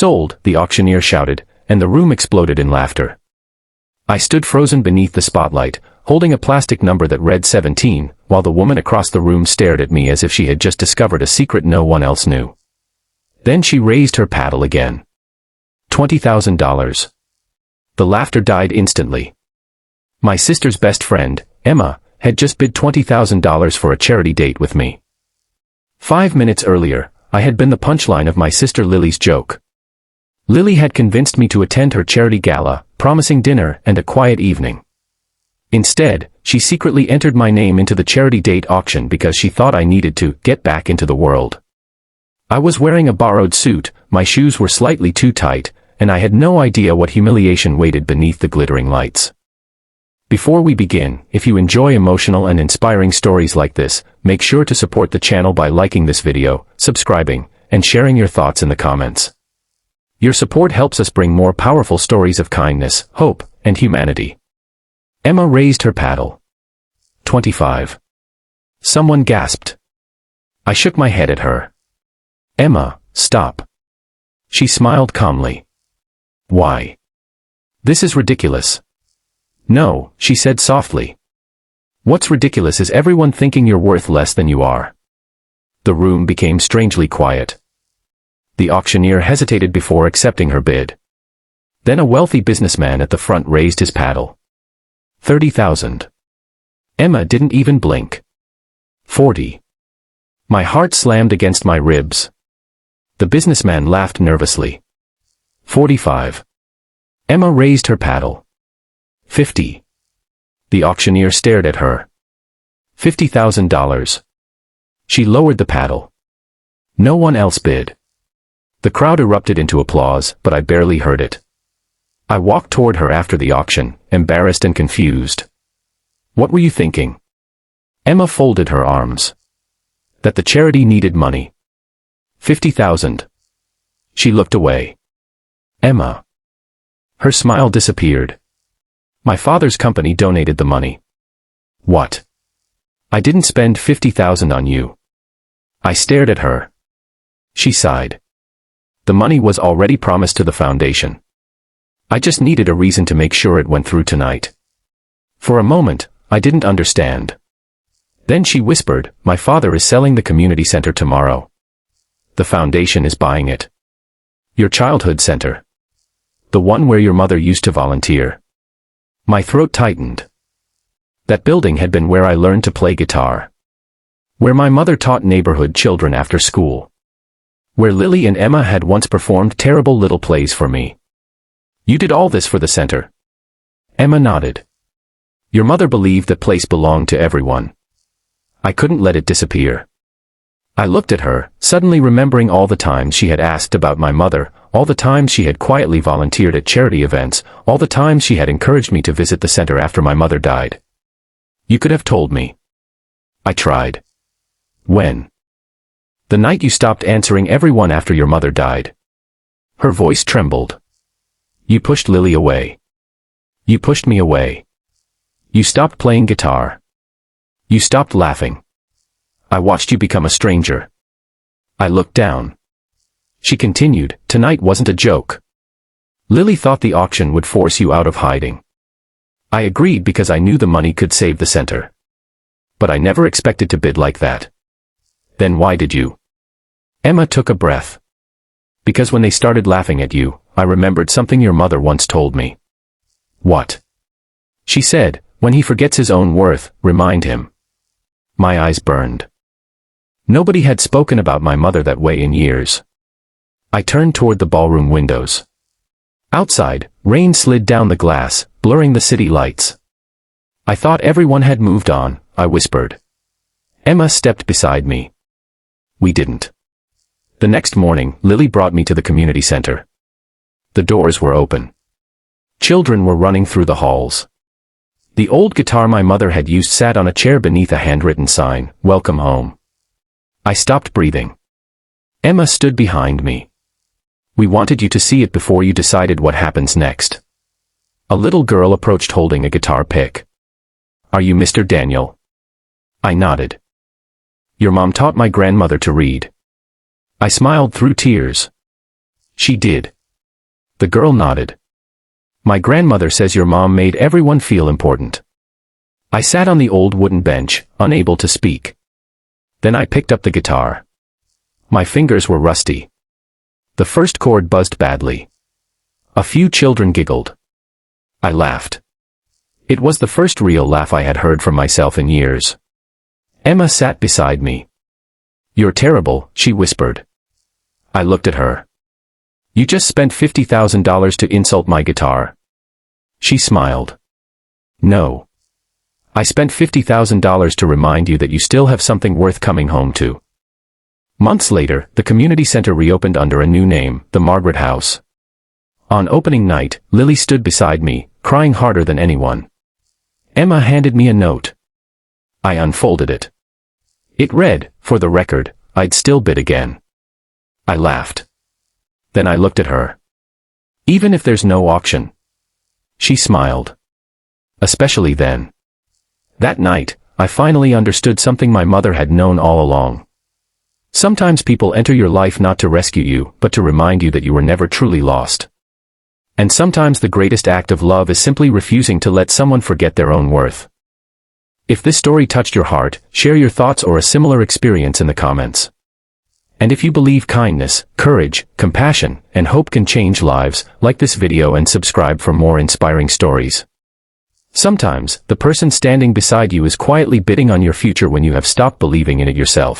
"Sold!" the auctioneer shouted, and the room exploded in laughter. I stood frozen beneath the spotlight, holding a plastic number that read 17, while the woman across the room stared at me as if she had just discovered a secret no one else knew. Then she raised her paddle again. $20,000. The laughter died instantly. My sister's best friend, Emma, had just bid $20,000 for a charity date with me. 5 minutes earlier, I had been the punchline of my sister Lily's joke. Lily had convinced me to attend her charity gala, promising dinner and a quiet evening. Instead, she secretly entered my name into the charity date auction because she thought I needed to get back into the world. I was wearing a borrowed suit, my shoes were slightly too tight, and I had no idea what humiliation waited beneath the glittering lights. Before we begin, if you enjoy emotional and inspiring stories like this, make sure to support the channel by liking this video, subscribing, and sharing your thoughts in the comments. Your support helps us bring more powerful stories of kindness, hope, and humanity. Emma raised her paddle. 25. Someone gasped. I shook my head at her. Emma, stop. She smiled calmly. Why? This is ridiculous. No, she said softly. What's ridiculous is everyone thinking you're worth less than you are. The room became strangely quiet. The auctioneer hesitated before accepting her bid. Then a wealthy businessman at the front raised his paddle. 30,000. Emma didn't even blink. 40. My heart slammed against my ribs. The businessman laughed nervously. 45. Emma raised her paddle. 50. The auctioneer stared at her. $50,000. She lowered the paddle. No one else bid. The crowd erupted into applause, but I barely heard it. I walked toward her after the auction, embarrassed and confused. What were you thinking? Emma folded her arms. That the charity needed money. 50,000. She looked away. Emma. Her smile disappeared. My father's company donated the money. What? I didn't spend 50,000 on you. I stared at her. She sighed. The money was already promised to the foundation. I just needed a reason to make sure it went through tonight. For a moment, I didn't understand. Then she whispered, my father is selling the community center tomorrow. The foundation is buying it. Your childhood center. The one where your mother used to volunteer. My throat tightened. That building had been where I learned to play guitar. Where my mother taught neighborhood children after school. Where Lily and Emma had once performed terrible little plays for me. You did all this for the center? Emma nodded. Your mother believed that place belonged to everyone. I couldn't let it disappear. I looked at her, suddenly remembering all the times she had asked about my mother, all the times she had quietly volunteered at charity events, all the times she had encouraged me to visit the center after my mother died. You could have told me. I tried. When? The night you stopped answering everyone after your mother died. Her voice trembled. You pushed Lily away. You pushed me away. You stopped playing guitar. You stopped laughing. I watched you become a stranger. I looked down. She continued, tonight wasn't a joke. Lily thought the auction would force you out of hiding. I agreed because I knew the money could save the center. But I never expected to bid like that. Then why did you? Emma took a breath. Because when they started laughing at you, I remembered something your mother once told me. What? She said, when he forgets his own worth, remind him. My eyes burned. Nobody had spoken about my mother that way in years. I turned toward the ballroom windows. Outside, rain slid down the glass, blurring the city lights. I thought everyone had moved on, I whispered. Emma stepped beside me. We didn't. The next morning, Lily brought me to the community center. The doors were open. Children were running through the halls. The old guitar my mother had used sat on a chair beneath a handwritten sign, "Welcome home." I stopped breathing. Emma stood behind me. We wanted you to see it before you decided what happens next. A little girl approached holding a guitar pick. Are you Mr. Daniel? I nodded. Your mom taught my grandmother to read. I smiled through tears. She did. The girl nodded. My grandmother says your mom made everyone feel important. I sat on the old wooden bench, unable to speak. Then I picked up the guitar. My fingers were rusty. The first chord buzzed badly. A few children giggled. I laughed. It was the first real laugh I had heard from myself in years. Emma sat beside me. You're terrible, she whispered. I looked at her. You just spent $50,000 to insult my guitar. She smiled. No. I spent $50,000 to remind you that you still have something worth coming home to. Months later, the community center reopened under a new name, the Margaret House. On opening night, Lily stood beside me, crying harder than anyone. Emma handed me a note. I unfolded it. It read, for the record, I'd still bid again. I laughed. Then I looked at her. Even if there's no auction. She smiled. Especially then. That night, I finally understood something my mother had known all along. Sometimes people enter your life not to rescue you, but to remind you that you were never truly lost. And sometimes the greatest act of love is simply refusing to let someone forget their own worth. If this story touched your heart, share your thoughts or a similar experience in the comments. And if you believe kindness, courage, compassion, and hope can change lives, like this video and subscribe for more inspiring stories. Sometimes, the person standing beside you is quietly bidding on your future when you have stopped believing in it yourself.